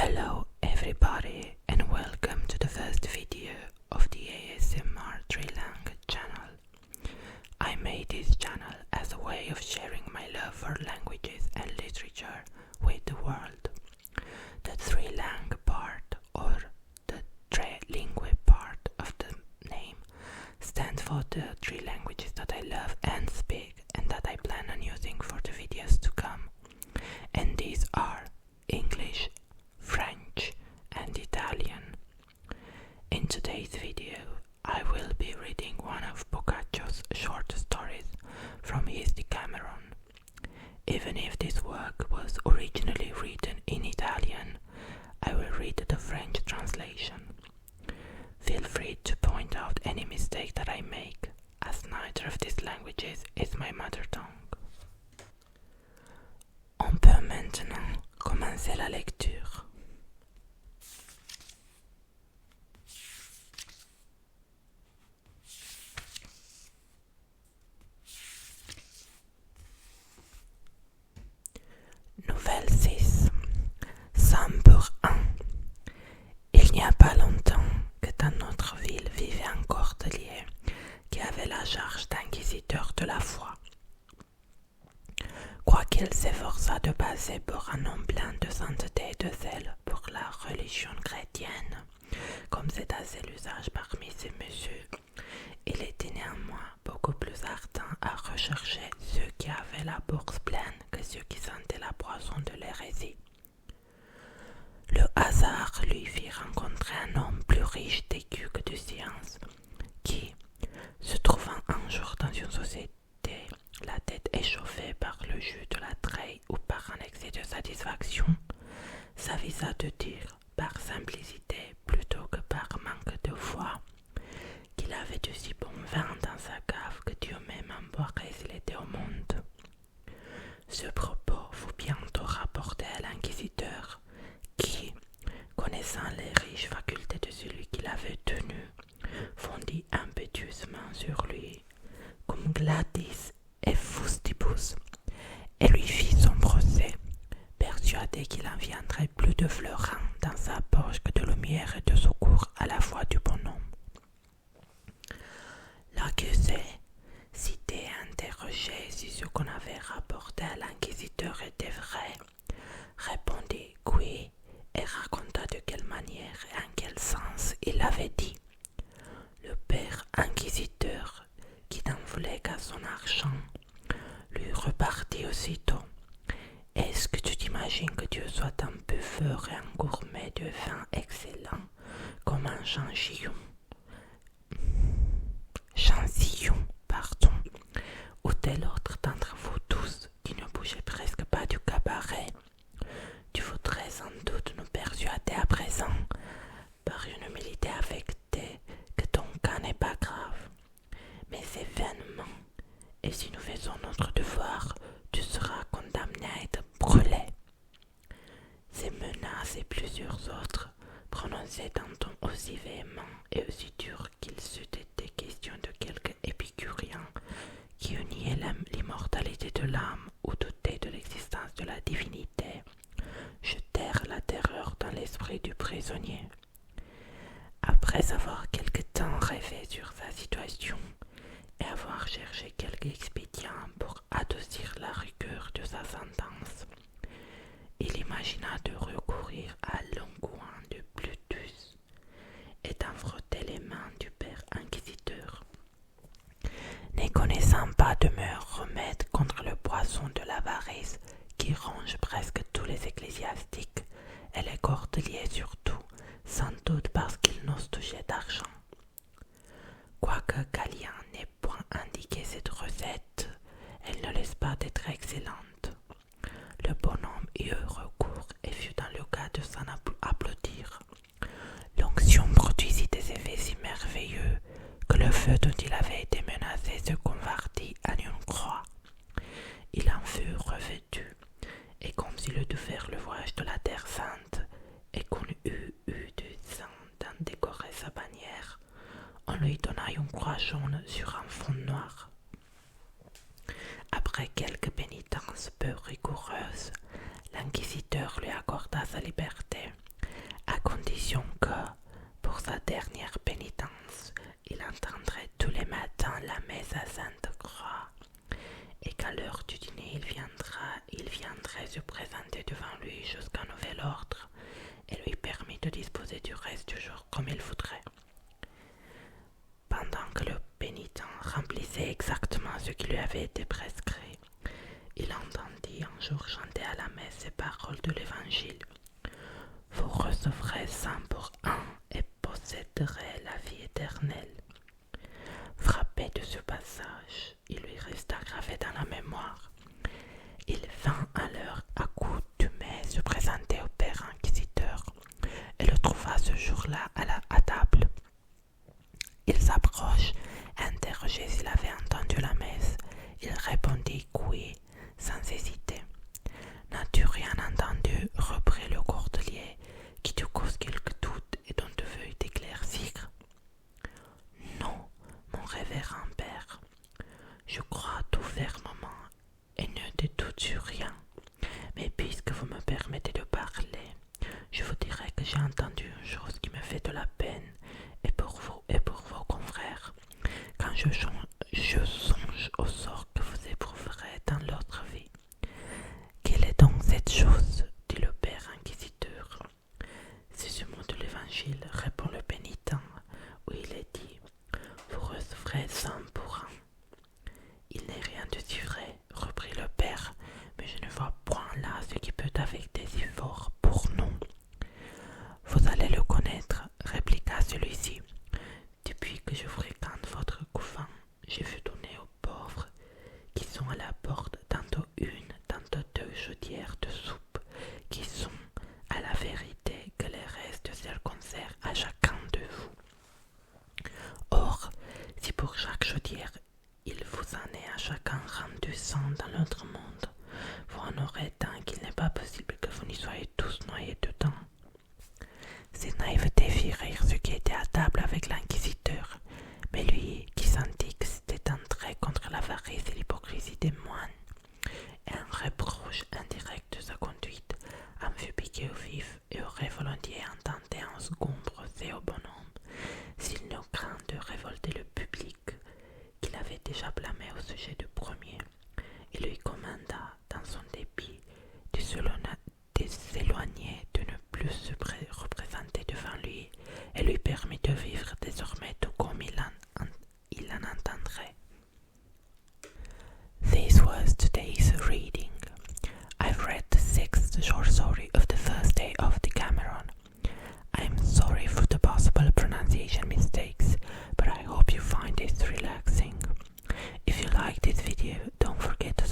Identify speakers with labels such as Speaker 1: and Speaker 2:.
Speaker 1: Hello everybody and welcome to the first video of the ASMR Trilang channel. I made this channel as a way of sharing my love for languages and literature with the world. The Trilang part, or the trilingue part of the name, stands for the three languages that I love and speak and that I plan on using for the videos to come. And these are English, French and Italian. In today's video, I will be reading one of Boccaccio's short stories from his Decameron. Even if this work was originally written in Italian, I will read the French translation. Feel free to point out any mistake that I make, as neither of these languages is my mother tongue. On peut maintenant commencer la lecture. Nouvelle 6. Somme pour 1. Il n'y a pas longtemps que dans notre ville vivait un cordelier qui avait la charge d'inquisiteur de la foi. Quoiqu'il s'efforçât de passer pour un homme plein de sainteté et de zèle pour la religion chrétienne, comme c'est assez l'usage parmi ces messieurs, il était néanmoins beaucoup plus ardent à rechercher ceux qui avaient la bourse pleine que ceux qui sentaient la poison de l'hérésie. Le hasard lui fit rencontrer un homme plus riche d'écus que de science, qui, se trouvant un jour dans une société, la tête échauffée par le jus de la treille ou par un excès de satisfaction, s'avisa de dire, par simplicité plutôt que par manque de foi, qu'il avait de si bon vin dans sa cave que Dieu même en boirait s'il était au monde. Ce propos fut bientôt rapporté à l'inquisiteur, qui, connaissant les riches facultés de celui qui l'avait tenu, fondit impétueusement sur lui, cum gladis et fustibus, et lui fit son procès, persuadé qu'il en viendrait plus de florins dans sa poche que de lumière et de secours à la fois du bonhomme. L'accusé, cité et interrogé si ce qu'on avait rapporté à l'inquisiteur était vrai, répondit oui et raconta de quelle manière et en quel sens il l'avait dit. Le père inquisiteur, qui n'en voulait qu'à son argent, lui repartit aussitôt. Est-ce que tu t'imagines que Dieu soit un buveur et un gourmet de vin excellent, comme un chancillon, ou tel autre d'entre vous tous qui ne bougeait presque pas du cabaret? Tu voudrais sans doute nous persuader à présent, par une humilité affectée, que ton cas n'est pas grave. Mais c'est vainement, et si nous faisons notre devoir, tu seras condamné à être brûlé. Ces menaces et plusieurs autres, prononcées d'un ton aussi véhément et aussi dur qu'il c'eût été question de quelque épicurien qui eût nié l'immortalité de l'âme ou douté de l'existence de la divinité, jetèrent la terreur dans l'esprit du prisonnier. Après avoir quelque temps rêvé sur sa situation et avoir cherché quelque expédient pour adoucir la rigueur de sa sentence, il imagina de recourir à l'onguent de Plutus et d'en frotter les mains du père inquisiteur. Ne connaissant pas de meilleur remède contre le poison de l'avarice qui ronge presque tous les ecclésiastiques et les cordeliers surtout, sans doute parce qu'ils n'osent toucher d'argent. Quoique Galien n'ait point indiqué cette recette, elle ne laisse pas d'être excellente. Le bonhomme y eut recours et fut dans le cas de s'en applaudir. L'onction produisit des effets si merveilleux que le feu dont il avait été menacé se convertit en une croix. Il en fut revêtu, et comme s'il eût dû faire le voyage de la Terre Sainte, et qu'on eût eu du sang d'en décorer sa bannière, on lui donna une croix jaune sur un fond noir. Après quelques pénitences peu rigoureuses, l'inquisiteur lui accorda sa liberté dernière pénitence, il entendrait tous les matins la messe à Sainte-Croix, et qu'à l'heure du dîner il viendrait se présenter devant lui jusqu'à nouvel ordre, et lui permit de disposer du reste du jour comme il voudrait. Pendant que le pénitent remplissait exactement ce qui lui avait été prescrit, il entendit un jour chanter à la messe ces paroles de l'Évangile. « Vous recevrez 100 pour 1 et posséderez la vie éternelle. » Frappé de ce passage, il lui resta gravé dans la mémoire. Il vint alors à coutumer se présenter au père inquisiteur et le trouva ce jour-là à table. Il s'approche, interrogé s'il avait entendu la messe. Il répondit oui, sans hésiter. « N'as-tu rien entendu ?» reprit le cordelier, qui te cause quelque doute et dont tu veux t'éclaircir. « Non, mon révérend père, je crois tout fermement et ne te doute sur rien. Mais puisque vous me permettez de parler, je vous dirai que j'ai entendu une chose qui me fait de la peine, et pour vous et pour vos confrères, quand je songe au sort que vous éprouverez dans l'autre vie. Quelle est donc cette chose ? Dit le père inquisiteur. C'est ce mot de l'Évangile, répond le pénitent, où il est dit « Vous recevrez 100 pour 1. » Il n'est rien de si vrai, reprit le père, mais je ne vois point là ce qui peut avec des efforts pour nous. Vous allez le connaître, répliqua celui-ci. Depuis que je fréquente votre couvent, j'ai vu donner aux pauvres qui sont à la porte tantôt une, tantôt 2 chaudières de soupe, qui sont, à la vérité, que les restes seuls conservent à chacun de vous. Or, si pour chaque chaudière il vous en est à chacun rendu 100 dans l'autre monde, vous en aurez tant qu'il n'est pas possible que vous n'y soyez tous noyés dedans. » Cette naïveté fit rire ceux qui étaient à table avec l'inquisiteur, mais lui, qui sentit que c'était un trait contre l'avarice et l'hypocrisie des moines, et un reproche indirect de sa conduite, en fut piqué au vif et aurait volontiers intenté un second procès au bonhomme, s'il n'eût craint de révolter le public, qu'il avait déjà blâmé au sujet du premier, et lui commanda, dans son dépit, de s'éloigner, de ne plus se représenter devant lui, et lui permit de vivre désormais tout comme il en entendrait. This was today's reading. I've read the 6th short story of the first day of Decameron. I'm sorry for the possible pronunciation mistakes, but I hope you find it relaxing. If you like this video, don't forget to